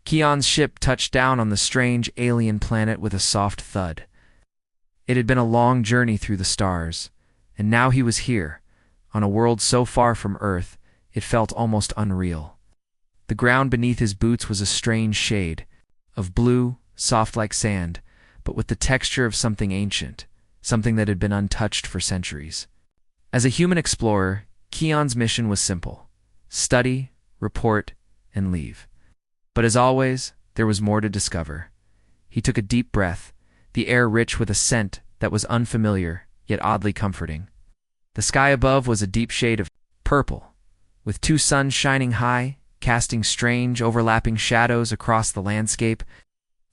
Keon's ship touched down on the strange alien planet with a soft thud. It had been a long journey through the stars, and now he was here, on a world so far from Earth, it felt almost unreal. The ground beneath his boots was a strange shade, of blue, soft like sand, but with the texture of something ancient, something that had been untouched for centuries. As a human explorer, Keon's mission was simple: study, report, and leave. But as always, there was more to discover. He took a deep breath, the air rich with a scent that was unfamiliar, yet oddly comforting. The sky above was a deep shade of purple, with two suns shining high, casting strange, overlapping shadows across the landscape.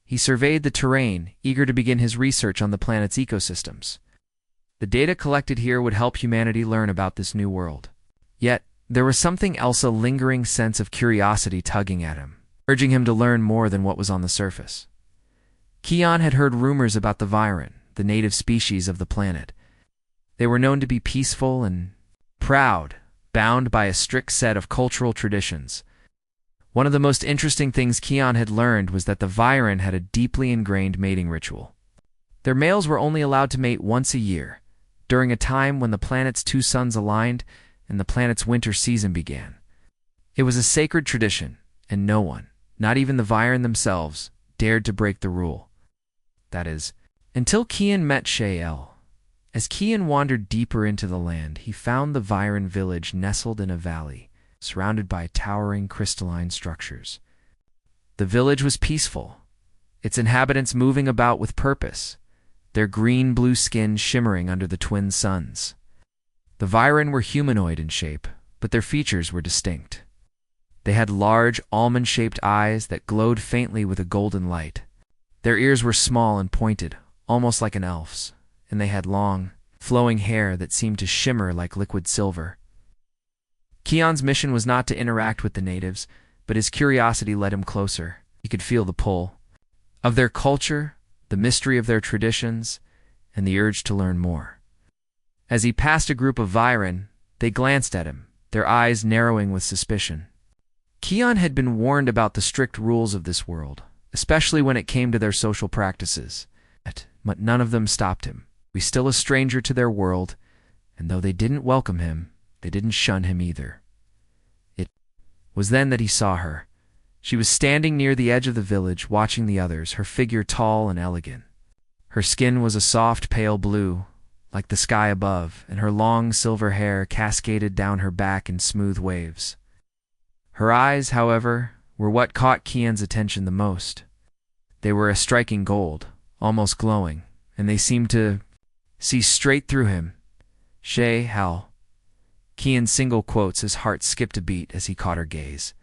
He surveyed the terrain, eager to begin his research on the planet's ecosystems. The data collected here would help humanity learn about this new world. Yet, there was something else, a lingering sense of curiosity tugging at him, urging him to learn more than what was on the surface. Keon had heard rumors about the Viren, the native species of the planet. They were known to be peaceful and proud, bound by a strict set of cultural traditions. One of the most interesting things Keon had learned was that the Viren had a deeply ingrained mating ritual. Their males were only allowed to mate once a year, during a time when the planet's two suns aligned and the planet's winter season began. It was a sacred tradition, and no one, not even the Viren themselves, dared to break the rule. That is, until Keon met Shael. As Keon wandered deeper into the land, he found the Viren village nestled in a valley, surrounded by towering crystalline structures. The village was peaceful, its inhabitants moving about with purpose, their green-blue skin shimmering under the twin suns. The Viren were humanoid in shape, but their features were distinct. They had large, almond-shaped eyes that glowed faintly with a golden light. Their ears were small and pointed, almost like an elf's, and they had long, flowing hair that seemed to shimmer like liquid silver. Keon's mission was not to interact with the natives, but his curiosity led him closer. He could feel the pull of their culture, the mystery of their traditions, and the urge to learn more. As he passed a group of Viren, they glanced at him, their eyes narrowing with suspicion. Keon had been warned about the strict rules of this world, especially when it came to their social practices. But none of them stopped him. He was still a stranger to their world, and though they didn't welcome him, they didn't shun him either. It was then that he saw her. She was standing near the edge of the village, watching the others, her figure tall and elegant. Her skin was a soft pale blue, like the sky above, and her long silver hair cascaded down her back in smooth waves. Her eyes, however, were what caught Keon's attention the most. They were a striking gold, almost glowing, and they seemed to see straight through him. Hal. Keon single quotes, his heart skipped a beat as he caught her gaze.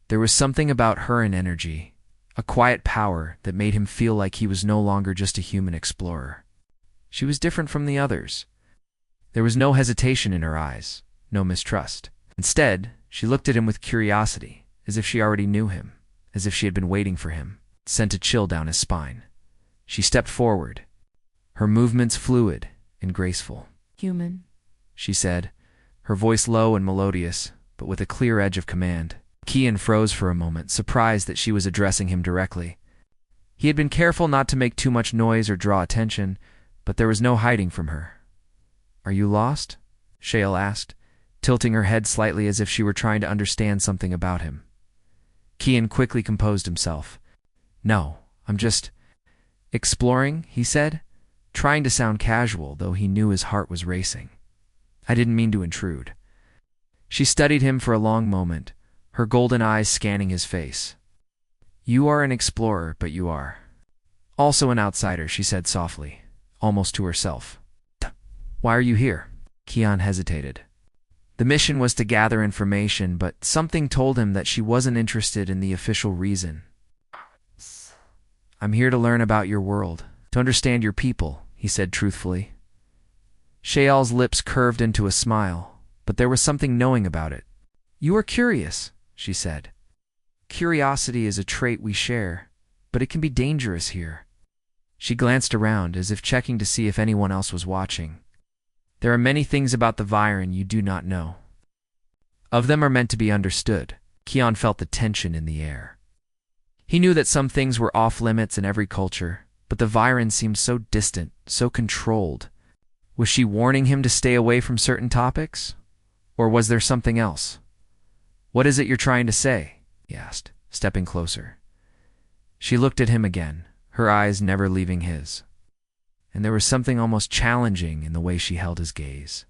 There was something about her and energy, a quiet power that made him feel like he was no longer just a human explorer. She was different from the others. There was no hesitation in her eyes, no mistrust. Instead, she looked at him with curiosity, as if she already knew him, as if she had been waiting for him. It sent a chill down his spine. She stepped forward, her movements fluid and graceful. "Human," she said, her voice low and melodious, but with a clear edge of command. Keon froze for a moment, surprised that she was addressing him directly. He had been careful not to make too much noise or draw attention, but there was no hiding from her. "Are you lost?" Shael asked, tilting her head slightly as if she were trying to understand something about him. Keon quickly composed himself. "No, I'm just exploring," he said, trying to sound casual, though he knew his heart was racing. "I didn't mean to intrude." She studied him for a long moment, her golden eyes scanning his face. "You are an explorer, but you are also an outsider," she said softly, almost to herself. "Why are you here?" Keon hesitated. The mission was to gather information, but something told him that she wasn't interested in the official reason. "I'm here to learn about your world, to understand your people," he said truthfully. Shael's lips curved into a smile, but there was something knowing about it. "You are curious," she said. "Curiosity is a trait we share, but it can be dangerous here." She glanced around, as if checking to see if anyone else was watching. "There are many things about the Viren you do not know. Of them are meant to be understood." Keon felt the tension in the air. He knew that some things were off limits in every culture, but the Viren seemed so distant, so controlled. Was she warning him to stay away from certain topics? Or was there something else? "What is it you're trying to say?" he asked, stepping closer. She looked at him again, her eyes never leaving his. And there was something almost challenging in the way she held his gaze.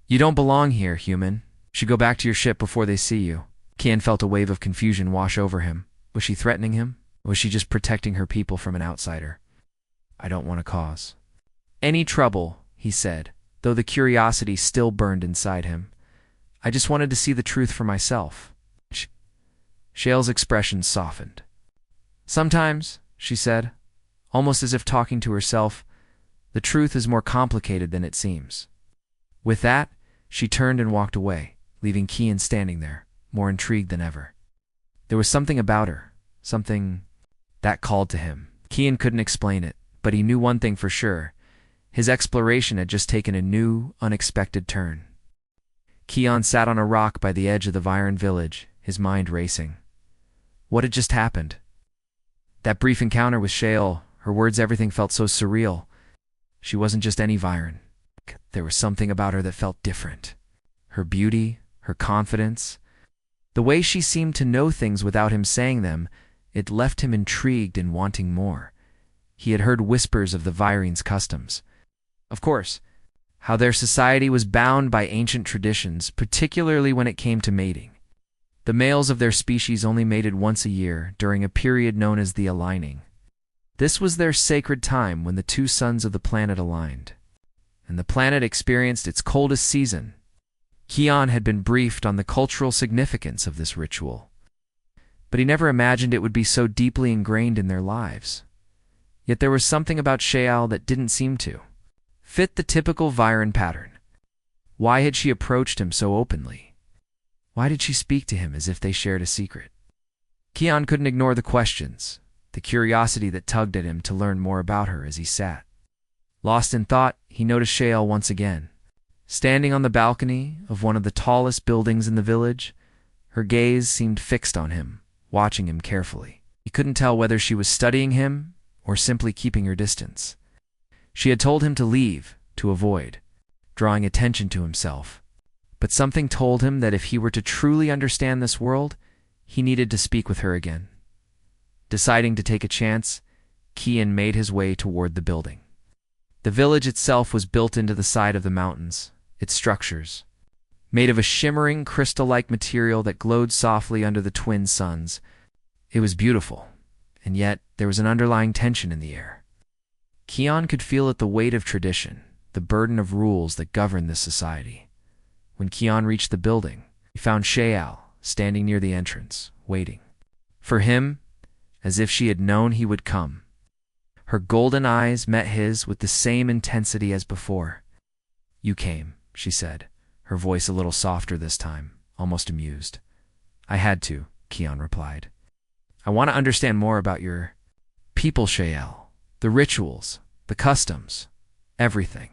"You don't belong here, human. You should go back to your ship before they see you." Kian felt a wave of confusion wash over him. Was she threatening him? Or was she just protecting her people from an outsider? "I don't want to cause any trouble," he said, though the curiosity still burned inside him. "I just wanted to see the truth for myself." Shale's expression softened. "Sometimes," she said, almost as if talking to herself, "the truth is more complicated than it seems." With that, she turned and walked away, leaving Kian standing there, more intrigued than ever. There was something about her, something that called to him. Kian couldn't explain it, but he knew one thing for sure. His exploration had just taken a new, unexpected turn. Kian sat on a rock by the edge of the Viren village, his mind racing. What had just happened? That brief encounter with Shale, her words, everything felt so surreal. She wasn't just any Viren. There was something about her that felt different. Her beauty, her confidence, the way she seemed to know things without him saying them, it left him intrigued and wanting more. He had heard whispers of the Viren's customs. Of course, how their society was bound by ancient traditions, particularly when it came to mating. The males of their species only mated once a year during a period known as the aligning. This was their sacred time when the two suns of the planet aligned, and the planet experienced its coldest season. Kian had been briefed on the cultural significance of this ritual, but he never imagined it would be so deeply ingrained in their lives. Yet there was something about Shale that didn't seem to fit the typical Viren pattern. Why had she approached him so openly? Why did she speak to him as if they shared a secret? Kian couldn't ignore the questions, the curiosity that tugged at him to learn more about her as he sat. Lost in thought, he noticed Shale once again. Standing on the balcony of one of the tallest buildings in the village, her gaze seemed fixed on him, watching him carefully. He couldn't tell whether she was studying him or simply keeping her distance. She had told him to leave, to avoid, drawing attention to himself. But something told him that if he were to truly understand this world, he needed to speak with her again. Deciding to take a chance, Kian made his way toward the building. The village itself was built into the side of the mountains, its structures, made of a shimmering crystal-like material that glowed softly under the twin suns. It was beautiful, and yet there was an underlying tension in the air. Kian could feel it, the weight of tradition, the burden of rules that governed this society. When Kian reached the building, he found Shale standing near the entrance, waiting for him, as if she had known he would come. Her golden eyes met his with the same intensity as before. "You came," she said, her voice a little softer this time, almost amused. "I had to," Kian replied. "I want to understand more about your people, Shale, the rituals, the customs, everything."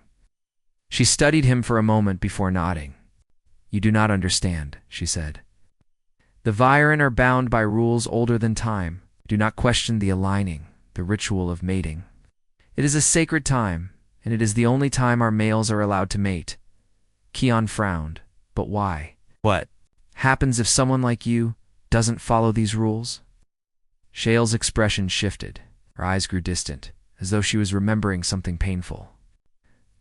She studied him for a moment before nodding. "You do not understand," she said. "The Viren are bound by rules older than time. Do not question the aligning, the ritual of mating. It is a sacred time, and it is the only time our males are allowed to mate." Kian frowned. "But why? What happens if someone like you doesn't follow these rules?" Shale's expression shifted. Her eyes grew distant, as though she was remembering something painful.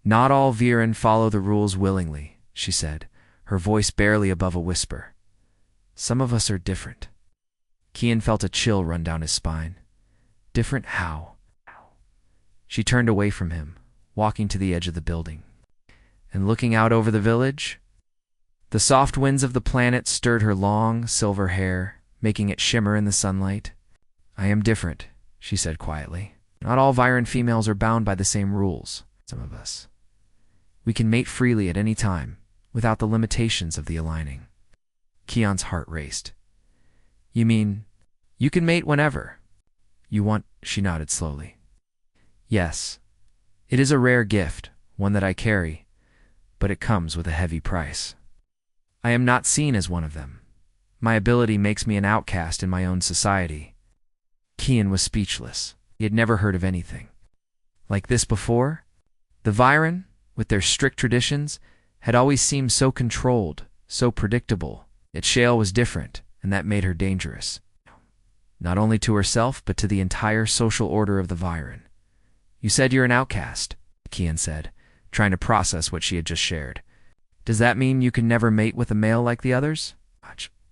"Not all Viren follow the rules willingly," she said, her voice barely above a whisper. "Some of us are different." Kian felt a chill run down his spine. Different how? She turned away from him, walking to the edge of the building, and looking out over the village. The soft winds of the planet stirred her long, silver hair, making it shimmer in the sunlight. "I am different," she said quietly. "Not all Viren females are bound by the same rules. Some of us. We can mate freely at any time, without the limitations of the aligning." Kian's heart raced. "You mean, you can mate whenever you want?" She nodded slowly. "Yes. It is a rare gift, one that I carry, but it comes with a heavy price. I am not seen as one of them. My ability makes me an outcast in my own society. Kian was speechless. He had never heard of anything like this before. The Viren, with their strict traditions, had always seemed so controlled, so predictable. Yet Shael was different, and that made her dangerous. Not only to herself, but to the entire social order of the Viren. You said you're an outcast, Kian said, trying to process what she had just shared. Does that mean you can never mate with a male like the others?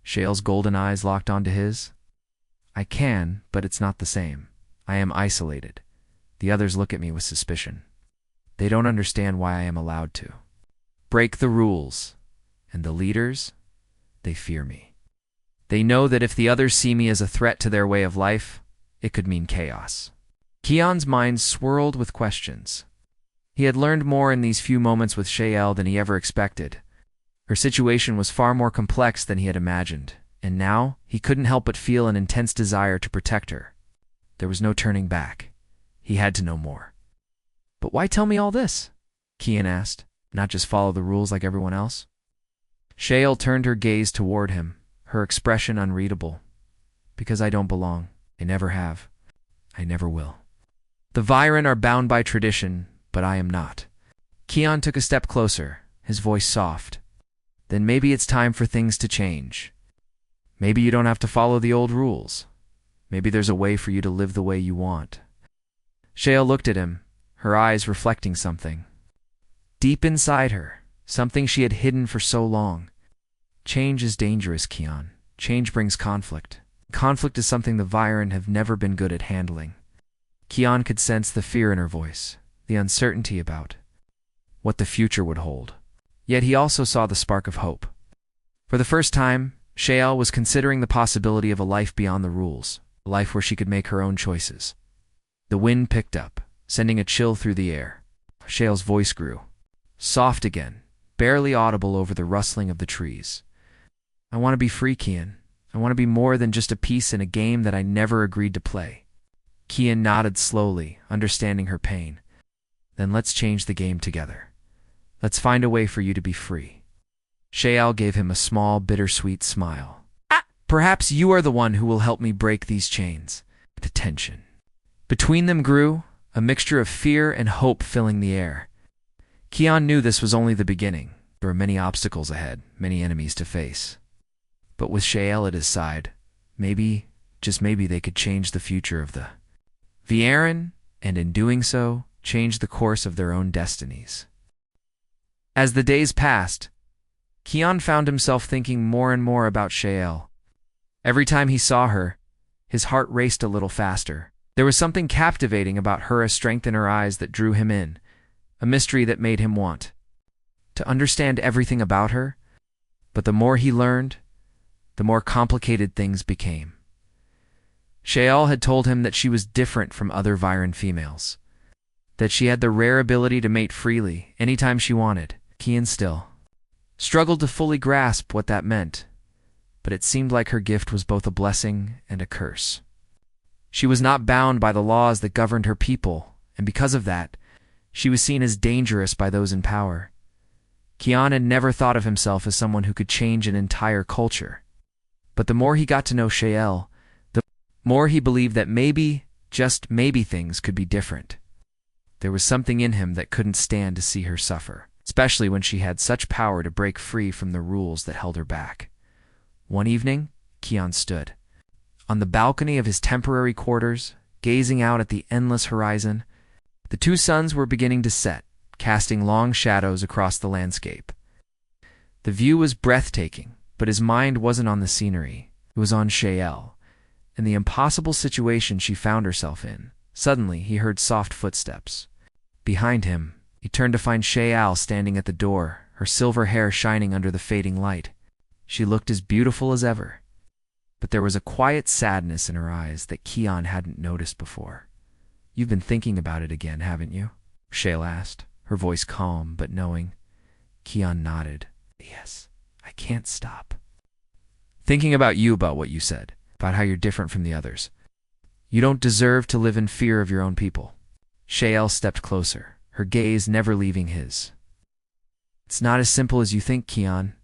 Shael's golden eyes locked onto his. I can, but it's not the same. I am isolated. The others look at me with suspicion. They don't understand why I am allowed to break the rules, and the leaders, they fear me. They know that if the others see me as a threat to their way of life, it could mean chaos. Kian's mind swirled with questions. He had learned more in these few moments with Shael than he ever expected. Her situation was far more complex than he had imagined, and now he couldn't help but feel an intense desire to protect her. There was no turning back. He had to know more. But why tell me all this? Kian asked. Not just follow the rules like everyone else? Shael turned her gaze toward him, her expression unreadable. Because I don't belong. I never have. I never will. The Viren are bound by tradition, but I am not. Kian took a step closer, his voice soft. Then maybe it's time for things to change. Maybe you don't have to follow the old rules. Maybe there's a way for you to live the way you want. Shael looked at him, her eyes reflecting something. Deep inside her, something she had hidden for so long. Change is dangerous, Kian. Change brings conflict. Conflict is something the Viren have never been good at handling. Kian could sense the fear in her voice, the uncertainty about what the future would hold. Yet he also saw the spark of hope. For the first time, Shael was considering the possibility of a life beyond the rules, a life where she could make her own choices. The wind picked up, sending a chill through the air. Shael's voice grew, soft again, barely audible over the rustling of the trees. I want to be free, Kian. I want to be more than just a piece in a game that I never agreed to play. Kian nodded slowly, understanding her pain. Then let's change the game together. Let's find a way for you to be free. Shael gave him a small, bittersweet smile. Perhaps you are the one who will help me break these chains. The tension between them grew, a mixture of fear and hope filling the air. Kian knew this was only the beginning. There were many obstacles ahead, many enemies to face. But with Shael at his side, maybe, just maybe they could change the future of the Viren, and in doing so, change the course of their own destinies. As the days passed, Kian found himself thinking more and more about Shael. Every time he saw her, his heart raced a little faster. There was something captivating about her, a strength in her eyes that drew him in, a mystery that made him want to understand everything about her. But the more he learned, the more complicated things became. Shael had told him that she was different from other Viren females, that she had the rare ability to mate freely anytime she wanted. Kian still struggled to fully grasp what that meant, but it seemed like her gift was both a blessing and a curse. She was not bound by the laws that governed her people, and because of that, she was seen as dangerous by those in power. Kian had never thought of himself as someone who could change an entire culture. But the more he got to know Shael, the more he believed that maybe, just maybe, things could be different. There was something in him that couldn't stand to see her suffer, especially when she had such power to break free from the rules that held her back. One evening, Kian stood on the balcony of his temporary quarters, gazing out at the endless horizon. The two suns were beginning to set, casting long shadows across the landscape. The view was breathtaking, but his mind wasn't on the scenery. It was on Shael, and the impossible situation she found herself in. Suddenly, he heard soft footsteps. Behind him, he turned to find Shael standing at the door, her silver hair shining under the fading light. She looked as beautiful as ever, but there was a quiet sadness in her eyes that Kian hadn't noticed before. You've been thinking about it again, haven't you? Shael asked, her voice calm but knowing. Kian nodded. Yes, I can't stop. Thinking about you, about what you said, about how you're different from the others. You don't deserve to live in fear of your own people. Shael stepped closer, her gaze never leaving his. It's not as simple as you think, Kian.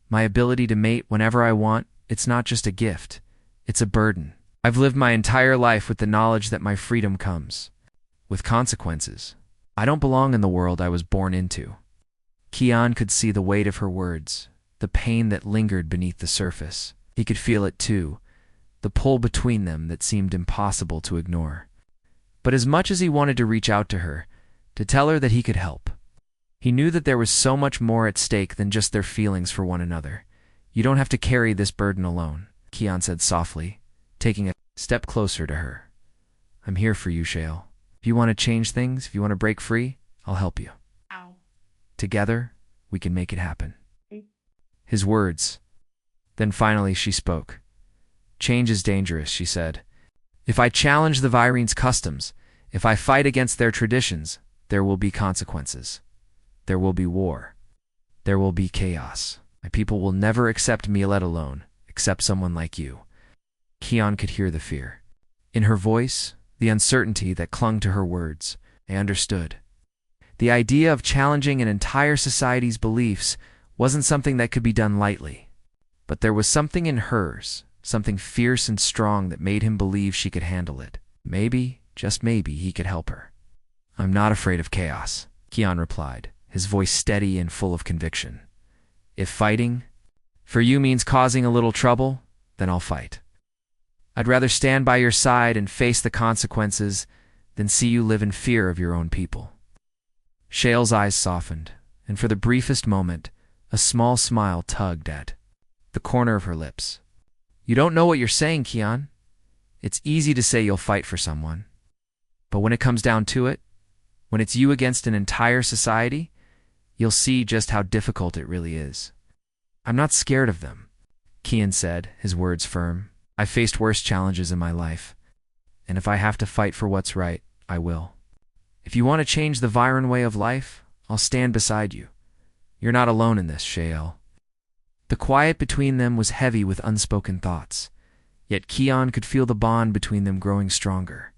My ability to mate whenever I want, it's not just a gift. It's a burden. I've lived my entire life with the knowledge that my freedom comes with consequences. I don't belong in the world I was born into. Kian could see the weight of her words, the pain that lingered beneath the surface. He could feel it too, the pull between them that seemed impossible to ignore. But as much as he wanted to reach out to her, to tell her that he could help, he knew that there was so much more at stake than just their feelings for one another. You don't have to carry this burden alone, Kian said softly, taking a step closer to her. I'm here for you, Shale. If you want to change things, if you want to break free, I'll help you. Ow. Together, we can make it happen. His words. Then finally she spoke. Change is dangerous, she said. If I challenge the Virene's customs, if I fight against their traditions, there will be consequences. There will be war. There will be chaos. My people will never accept me, let alone accept someone like you. Kian could hear the fear in her voice, the uncertainty that clung to her words. I understood. The idea of challenging an entire society's beliefs wasn't something that could be done lightly. But there was something in hers, something fierce and strong that made him believe she could handle it. Maybe, just maybe, he could help her. I'm not afraid of chaos, Kian replied, his voice steady and full of conviction. If fighting for you means causing a little trouble, then I'll fight. I'd rather stand by your side and face the consequences than see you live in fear of your own people. Shale's eyes softened, and for the briefest moment, a small smile tugged at the corner of her lips. You don't know what you're saying, Kian. It's easy to say you'll fight for someone. But when it comes down to it, when it's you against an entire society, you'll see just how difficult it really is. I'm not scared of them, Kian said, his words firm. I've faced worse challenges in my life, and if I have to fight for what's right, I will. If you want to change the Virene way of life, I'll stand beside you. You're not alone in this, Shael. The quiet between them was heavy with unspoken thoughts, yet Kian could feel the bond between them growing stronger.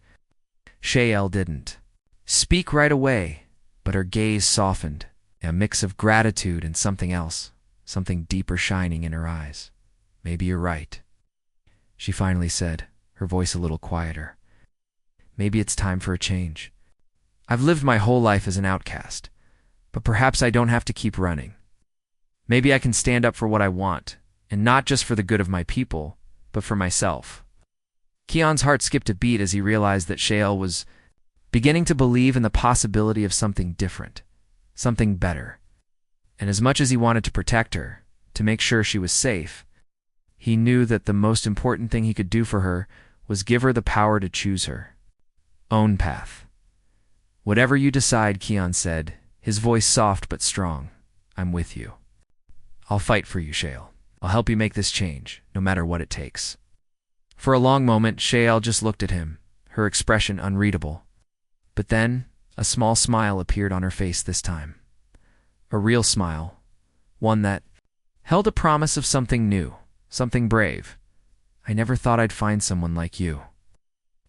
Shael didn't speak right away, but her gaze softened, a mix of gratitude and something else, something deeper shining in her eyes. Maybe you're right, she finally said, her voice a little quieter. Maybe it's time for a change. I've lived my whole life as an outcast, but perhaps I don't have to keep running. Maybe I can stand up for what I want, and not just for the good of my people, but for myself. Kian's heart skipped a beat as he realized that Shael was beginning to believe in the possibility of something different, something better. And as much as he wanted to protect her, to make sure she was safe, he knew that the most important thing he could do for her was give her the power to choose her own path. Whatever you decide, Kian said, his voice soft but strong, I'm with you. I'll fight for you, Shael. I'll help you make this change, no matter what it takes. For a long moment, Shael just looked at him, her expression unreadable. But then, a small smile appeared on her face this time. A real smile, one that held a promise of something new, something brave. I never thought I'd find someone like you.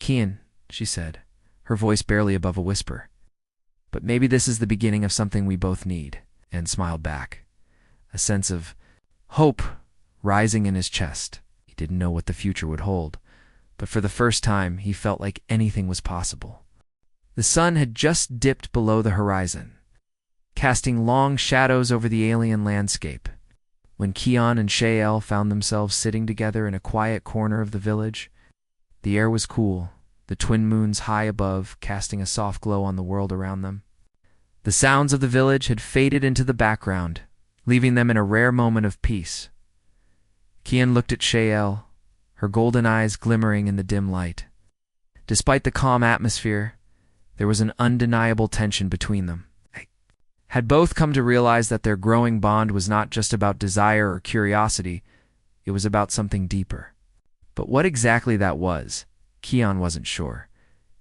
Kian, she said, her voice barely above a whisper. But maybe this is the beginning of something we both need, and smiled back. A sense of hope rising in his chest. He didn't know what the future would hold, but for the first time he felt like anything was possible. The sun had just dipped below the horizon, casting long shadows over the alien landscape, when Kian and Shael found themselves sitting together in a quiet corner of the village. The air was cool, the twin moons high above, casting a soft glow on the world around them. The sounds of the village had faded into the background, leaving them in a rare moment of peace. Kian looked at Shael, her golden eyes glimmering in the dim light. Despite the calm atmosphere, there was an undeniable tension between them. Had both come to realize that their growing bond was not just about desire or curiosity, it was about something deeper. But what exactly that was, Kian wasn't sure.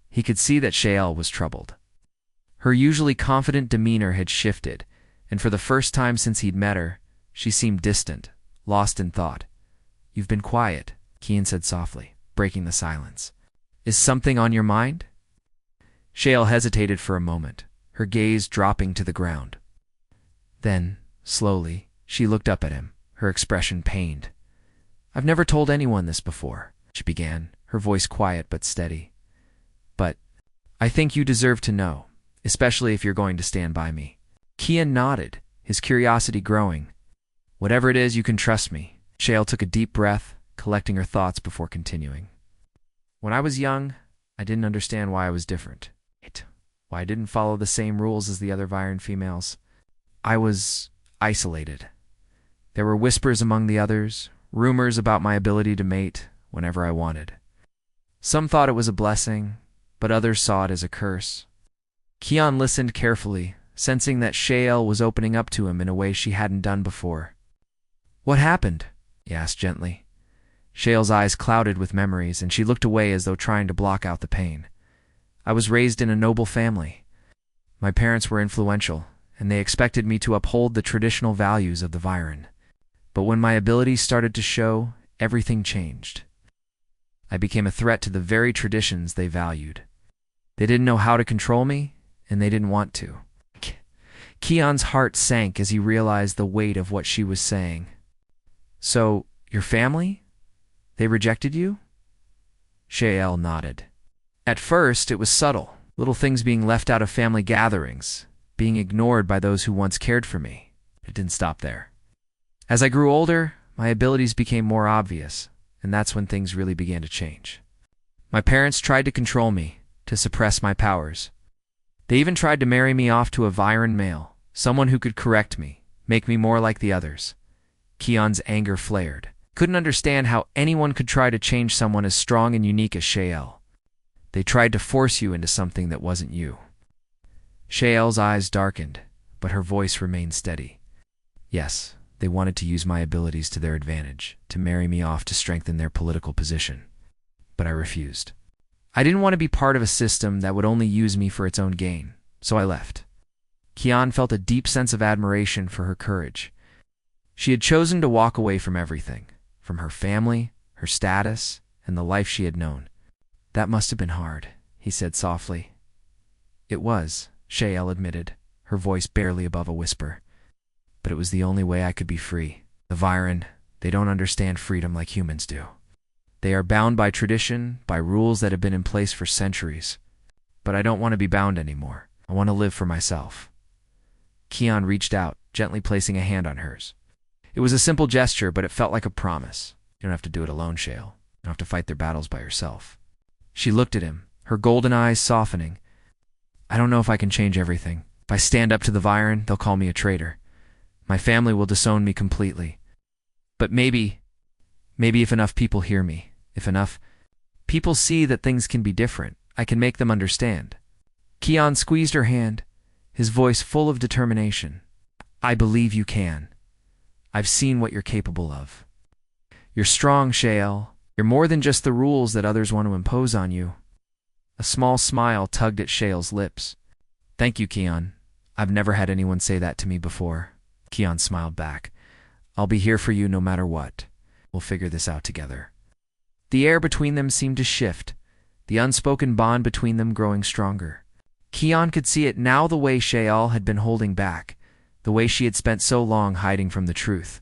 He could see that Shael was troubled. Her usually confident demeanor had shifted, and for the first time since he'd met her, she seemed distant, lost in thought. You've been quiet, Kian said softly, breaking the silence. Is something on your mind? Shael hesitated for a moment, her gaze dropping to the ground. Then, slowly, she looked up at him, her expression pained. I've never told anyone this before, she began, her voice quiet but steady. "But I think you deserve to know, especially if you're going to stand by me." Kian nodded, his curiosity growing. "Whatever it is, you can trust me." Shale took a deep breath, collecting her thoughts before continuing. "When I was young, I didn't understand why I was different. Why I didn't follow the same rules as the other Viren females. I was isolated. There were whispers among the others, rumors about my ability to mate whenever I wanted. Some thought it was a blessing, but others saw it as a curse." Kian listened carefully, sensing that Shael was opening up to him in a way she hadn't done before. "What happened?" he asked gently. Shael's eyes clouded with memories, and she looked away as though trying to block out the pain. "I was raised in a noble family. My parents were influential, and they expected me to uphold the traditional values of the Viren. But when my abilities started to show, everything changed. I became a threat to the very traditions they valued. They didn't know how to control me, and they didn't want to." Kian's heart sank as he realized the weight of what she was saying. "So, your family? They rejected you?" Shael nodded. "At first, it was subtle, little things being left out of family gatherings, being ignored by those who once cared for me. It didn't stop there. As I grew older, my abilities became more obvious, and that's when things really began to change. My parents tried to control me, to suppress my powers. They even tried to marry me off to a Viren male, someone who could correct me, make me more like the others." Kian's anger flared. Couldn't understand how anyone could try to change someone as strong and unique as Shael. They tried to force you into something that wasn't you. Shael's eyes darkened, but her voice remained steady. "Yes, they wanted to use my abilities to their advantage, to marry me off to strengthen their political position. But I refused. I didn't want to be part of a system that would only use me for its own gain, so I left." Kian felt a deep sense of admiration for her courage. She had chosen to walk away from everything, from her family, her status, and the life she had known. "That must have been hard," he said softly. "It was," Shael admitted, her voice barely above a whisper. "But it was the only way I could be free. The Viren, they don't understand freedom like humans do. They are bound by tradition, by rules that have been in place for centuries. But I don't want to be bound anymore. I want to live for myself." Kian reached out, gently placing a hand on hers. It was a simple gesture, but it felt like a promise. "You don't have to do it alone, Shael. You don't have to fight their battles by yourself." She looked at him, her golden eyes softening. "I don't know if I can change everything. If I stand up to the Viren, they'll call me a traitor. My family will disown me completely. But maybe if enough people hear me, if enough people see that things can be different, I can make them understand." Kian squeezed her hand, his voice full of determination. "I believe you can. I've seen what you're capable of. You're strong, Shael. You're more than just the rules that others want to impose on you." A small smile tugged at Shael's lips. "Thank you, Kian. I've never had anyone say that to me before." Kian smiled back. "I'll be here for you no matter what. We'll figure this out together." The air between them seemed to shift, the unspoken bond between them growing stronger. Kian could see it now, the way Shael had been holding back, the way she had spent so long hiding from the truth.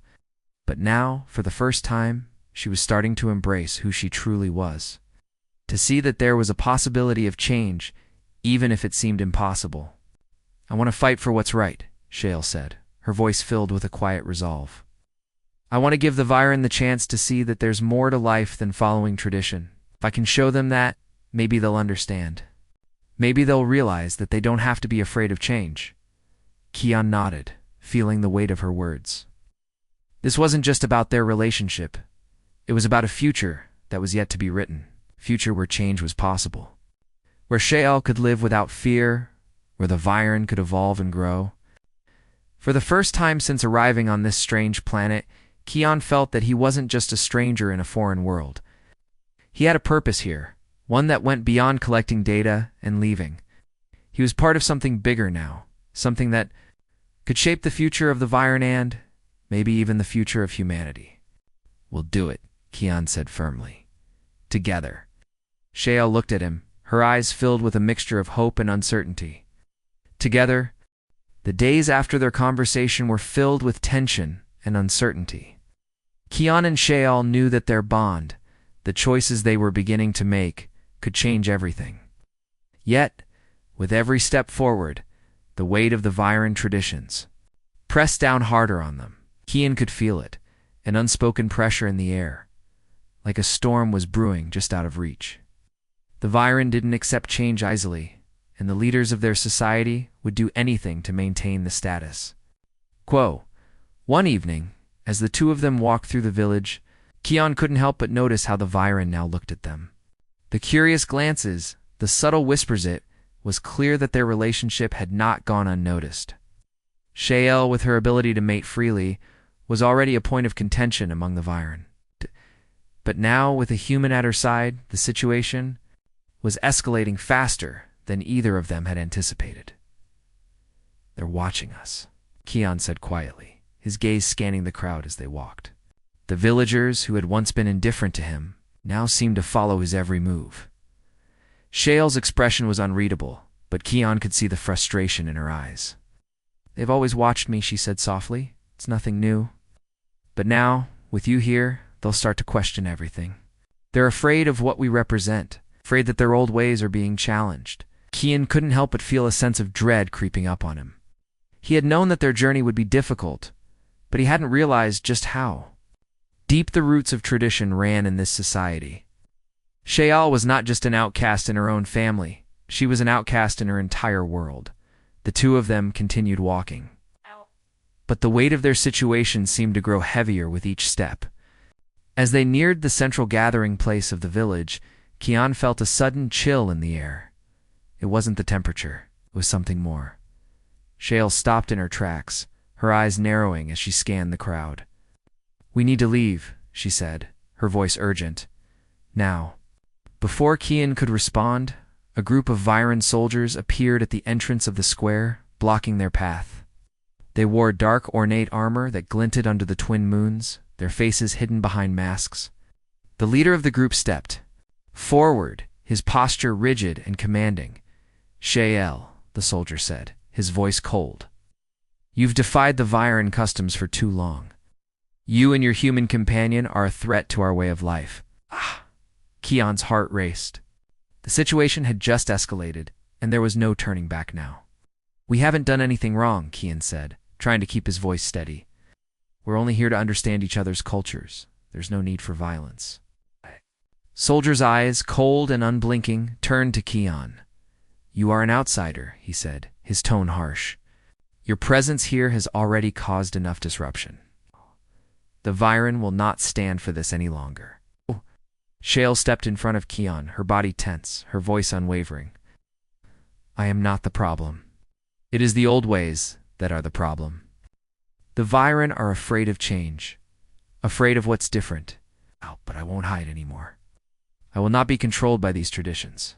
But now, for the first time, she was starting to embrace who she truly was. To see that there was a possibility of change, even if it seemed impossible. "I want to fight for what's right," Shael said, her voice filled with a quiet resolve. "I want to give the Viren the chance to see that there's more to life than following tradition. If I can show them that, maybe they'll understand. Maybe they'll realize that they don't have to be afraid of change." Kian nodded, feeling the weight of her words. This wasn't just about their relationship. It was about a future that was yet to be written. A future where change was possible. Where Shael could live without fear, where the Viren could evolve and grow. For the first time since arriving on this strange planet, Kian felt that he wasn't just a stranger in a foreign world. He had a purpose here, one that went beyond collecting data and leaving. He was part of something bigger now, something that could shape the future of the Viren and, maybe even the future of humanity. "We'll do it," Kian said firmly. "Together." Shael looked at him, her eyes filled with a mixture of hope and uncertainty. Together, the days after their conversation were filled with tension and uncertainty. Kian and Shael knew that their bond, The choices they were beginning to make could change everything. Yet, with every step forward, the weight of the Viren traditions pressed down harder on them. Kian could feel it, an unspoken pressure in the air, like a storm was brewing just out of reach. The Viren didn't accept change easily, and the leaders of their society would do anything to maintain the status quo. One evening, as the two of them walked through the village, Kian couldn't help but notice how the Viren now looked at them. The curious glances, the subtle whispers, it was clear that their relationship had not gone unnoticed. Shael, with her ability to mate freely, was already a point of contention among the Viren. But now, with a human at her side, the situation was escalating faster than either of them had anticipated. "They're watching us," Kian said quietly, his gaze scanning the crowd as they walked. The villagers, who had once been indifferent to him, now seemed to follow his every move. Shael's expression was unreadable, but Kian could see the frustration in her eyes. "They've always watched me," she said softly. "It's nothing new. But now, with you here, they'll start to question everything. They're afraid of what we represent, afraid that their old ways are being challenged." Kian couldn't help but feel a sense of dread creeping up on him. He had known that their journey would be difficult, but he hadn't realized just how deep the roots of tradition ran in this society. Shael was not just an outcast in her own family, she was an outcast in her entire world. The two of them continued walking. But the weight of their situation seemed to grow heavier with each step. As they neared the central gathering place of the village, Kian felt a sudden chill in the air. It wasn't the temperature, it was something more. Shael stopped in her tracks, her eyes narrowing as she scanned the crowd. "We need to leave," she said, her voice urgent. "Now." Before Kian could respond, a group of Viren soldiers appeared at the entrance of the square, blocking their path. They wore dark, ornate armor that glinted under the twin moons, their faces hidden behind masks. The leader of the group stepped forward, his posture rigid and commanding. "Shael," the soldier said, his voice cold. "You've defied the Viren customs for too long. You and your human companion are a threat to our way of life." Ah! Kian's heart raced. The situation had just escalated, and there was no turning back now. "We haven't done anything wrong," Kian said, trying to keep his voice steady. "We're only here to understand each other's cultures. There's no need for violence." Soldier's eyes, cold and unblinking, turned to Kian. "You are an outsider," he said, his tone harsh. "Your presence here has already caused enough disruption. The Viren will not stand for this any longer." Shael stepped in front of Kian, her body tense, her voice unwavering. "I am not the problem. It is the old ways that are the problem. The Viren are afraid of change, afraid of what's different. But I won't hide anymore. I will not be controlled by these traditions."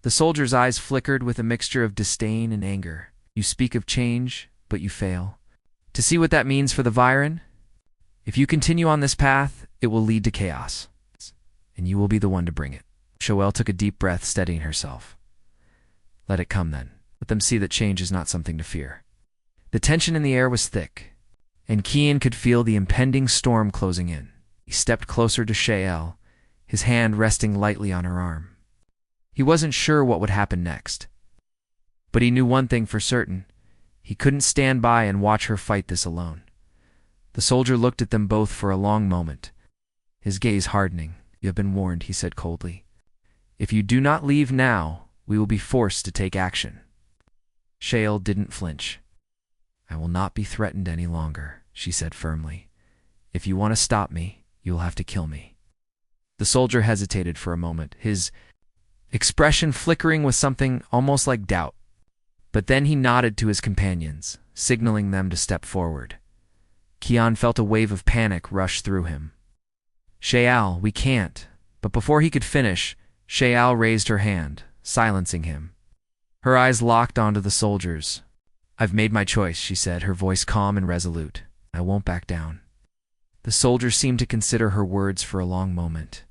The soldier's eyes flickered with a mixture of disdain and anger. "You speak of change, but you fail. To see what that means for the Viren? If you continue on this path, it will lead to chaos, and you will be the one to bring it." Shael took a deep breath, steadying herself. "Let it come then. Let them see that change is not something to fear." The tension in the air was thick, and Kian could feel the impending storm closing in. He stepped closer to Shael, his hand resting lightly on her arm. He wasn't sure what would happen next, but he knew one thing for certain. He couldn't stand by and watch her fight this alone. The soldier looked at them both for a long moment, his gaze hardening. "You have been warned," he said coldly. "If you do not leave now, we will be forced to take action." Shael didn't flinch. "I will not be threatened any longer," she said firmly. "If you want to stop me, you will have to kill me." The soldier hesitated for a moment, his expression flickering with something almost like doubt. But then he nodded to his companions, signaling them to step forward. Kian felt a wave of panic rush through him. "Shael, we can't." But before he could finish, Shael raised her hand, silencing him. Her eyes locked onto the soldiers. "I've made my choice," she said, her voice calm and resolute. "I won't back down." The soldier seemed to consider her words for a long moment.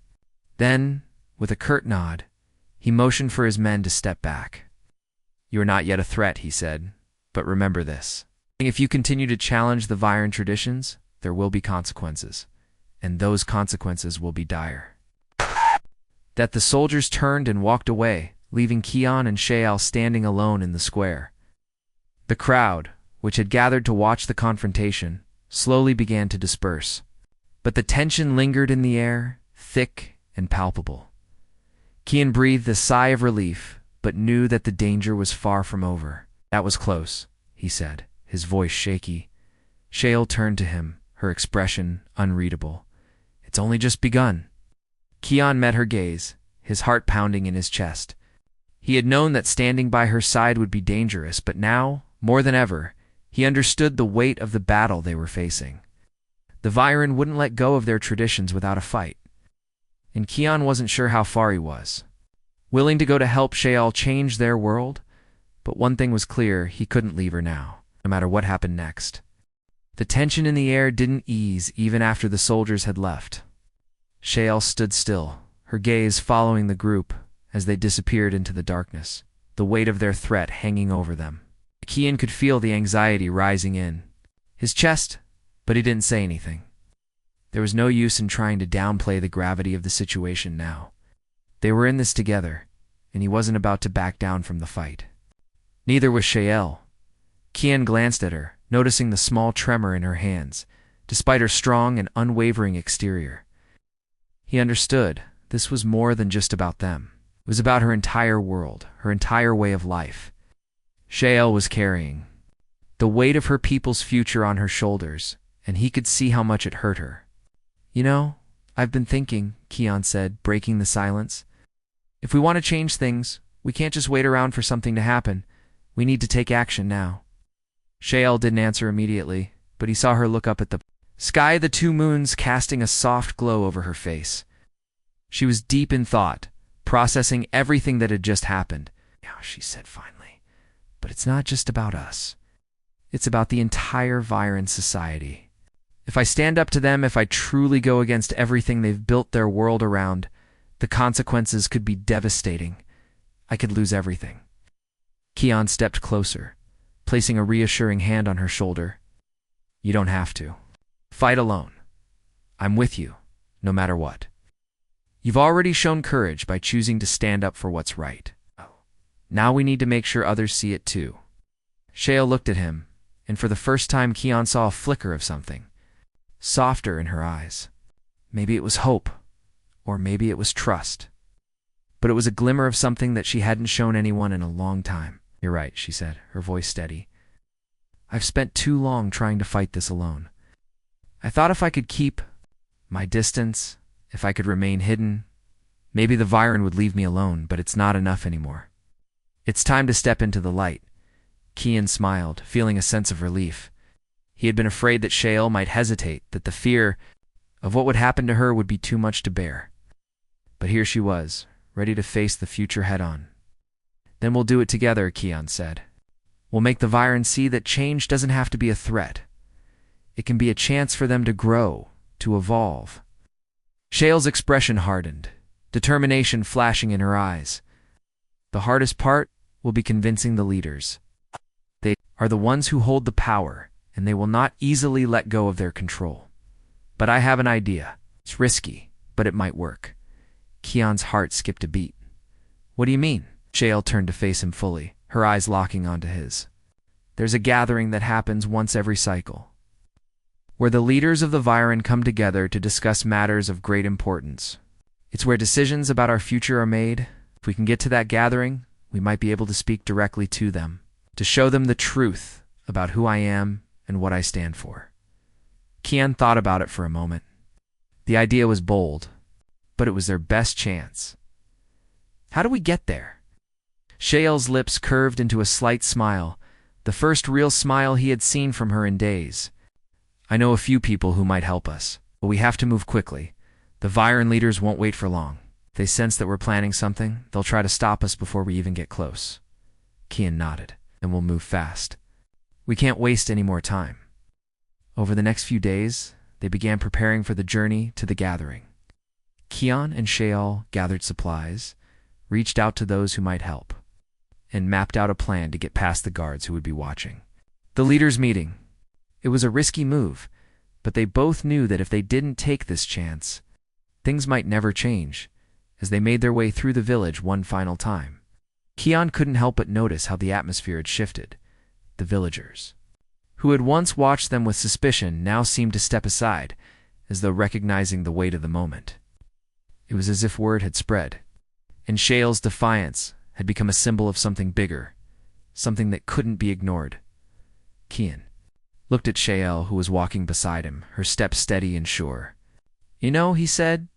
Then, with a curt nod, he motioned for his men to step back. "You are not yet a threat," he said, "but remember this. If you continue to challenge the Viren traditions, there will be consequences, and those consequences will be dire." that the soldiers turned and walked away, leaving Kian and Shael standing alone in the square. The crowd, which had gathered to watch the confrontation, slowly began to disperse. But the tension lingered in the air, thick and palpable. Kian breathed a sigh of relief, but knew that the danger was far from over. "That was close," he said, his voice shaky. Shael turned to him, her expression unreadable. "It's only just begun." Kian met her gaze, his heart pounding in his chest. He had known that standing by her side would be dangerous, but now, more than ever, he understood the weight of the battle they were facing. The Viren wouldn't let go of their traditions without a fight. And Kian wasn't sure how far he was. Willing to go to help Shael change their world, but one thing was clear: he couldn't leave her now, no matter what happened next. The tension in the air didn't ease even after the soldiers had left. Shael stood still, her gaze following the group as they disappeared into the darkness, the weight of their threat hanging over them. Kian could feel the anxiety rising in his chest, but he didn't say anything. There was no use in trying to downplay the gravity of the situation now. They were in this together, and he wasn't about to back down from the fight. Neither was Shael. Kian glanced at her, noticing the small tremor in her hands, despite her strong and unwavering exterior. He understood this was more than just about them. It was about her entire world, her entire way of life. Shael was carrying the weight of her people's future on her shoulders, and he could see how much it hurt her. "You know, I've been thinking," Kian said, breaking the silence. "If we want to change things, we can't just wait around for something to happen. We need to take action now." Shael didn't answer immediately, but he saw her look up at the sky, the two moons casting a soft glow over her face. She was deep in thought, processing everything that had just happened. "Yeah," she said finally, "but it's not just about us. It's about the entire Viren society. If I stand up to them, if I truly go against everything they've built their world around, the consequences could be devastating. I could lose everything." Kian stepped closer, placing a reassuring hand on her shoulder. "You don't have to fight alone. I'm with you, no matter what. You've already shown courage by choosing to stand up for what's right. Now we need to make sure others see it too." Shael looked at him, and for the first time Kian saw a flicker of something softer in her eyes. Maybe it was hope, or maybe it was trust. But it was a glimmer of something that she hadn't shown anyone in a long time. "You're right," she said, her voice steady. "I've spent too long trying to fight this alone. I thought if I could keep my distance, if I could remain hidden, maybe the Viren would leave me alone, but it's not enough anymore. It's time to step into the light." Kian smiled, feeling a sense of relief. He had been afraid that Shael might hesitate, that the fear of what would happen to her would be too much to bear. But here she was, ready to face the future head-on. "Then we'll do it together," Kian said. "We'll make the Viren see that change doesn't have to be a threat. It can be a chance for them to grow, to evolve." Shael's expression hardened, determination flashing in her eyes. "The hardest part will be convincing the leaders. They are the ones who hold the power, and they will not easily let go of their control. But I have an idea. It's risky, but it might work." Kian's heart skipped a beat. "What do you mean?" Shael turned to face him fully, her eyes locking onto his. "There's a gathering that happens once every cycle, where the leaders of the Viren come together to discuss matters of great importance. It's where decisions about our future are made. If we can get to that gathering, we might be able to speak directly to them, to show them the truth about who I am and what I stand for." Kian thought about it for a moment. The idea was bold, but it was their best chance. "How do we get there?" Shael's lips curved into a slight smile, the first real smile he had seen from her in days. "I know a few people who might help us, but we have to move quickly. The Viren leaders won't wait for long. If they sense that we're planning something, they'll try to stop us before we even get close." Kian nodded. "And we'll move fast. We can't waste any more time." Over the next few days, they began preparing for the journey to the gathering. Kian and Shael gathered supplies, reached out to those who might help, and mapped out a plan to get past the guards who would be watching. The leaders' meeting. It was a risky move, but they both knew that if they didn't take this chance, things might never change, as they made their way through the village one final time. Keon couldn't help but notice how the atmosphere had shifted. The villagers, who had once watched them with suspicion, now seemed to step aside, as though recognizing the weight of the moment. It was as if word had spread, and Shale's defiance had become a symbol of something bigger, something that couldn't be ignored. Keon looked at Shale, who was walking beside him, her step steady and sure. "You know," he said,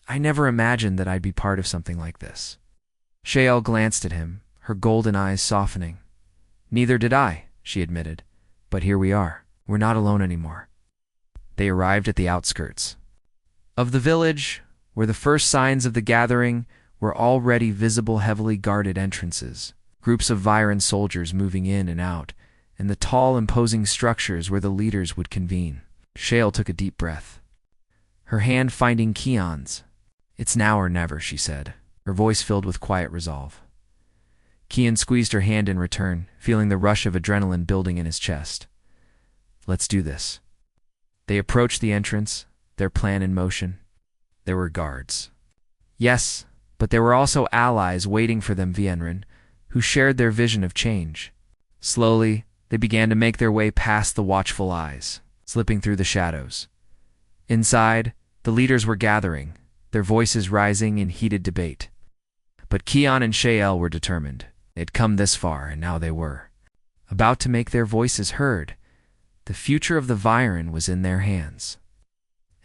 "I never imagined that I'd be part of something like this." Shale glanced at him, her golden eyes softening. "Neither did I," she admitted, "but here we are. We're not alone anymore." They arrived at the outskirts of the village, where the first signs of the gathering were already visible. Heavily guarded entrances, groups of Viren soldiers moving in and out, and the tall, imposing structures where the leaders would convene. Shale took a deep breath, her hand finding Keon's. "It's now or never," she said, her voice filled with quiet resolve. Keon squeezed her hand in return, feeling the rush of adrenaline building in his chest. "Let's do this." They approached the entrance, their plan in motion. There were guards. Yes, but there were also allies waiting for them, Vienren, who shared their vision of change. Slowly, they began to make their way past the watchful eyes, slipping through the shadows. Inside, the leaders were gathering, their voices rising in heated debate. But Keon and Shale were determined. They'd come this far, and now they were about to make their voices heard. The future of the Viren was in their hands,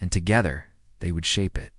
and together they would shape it.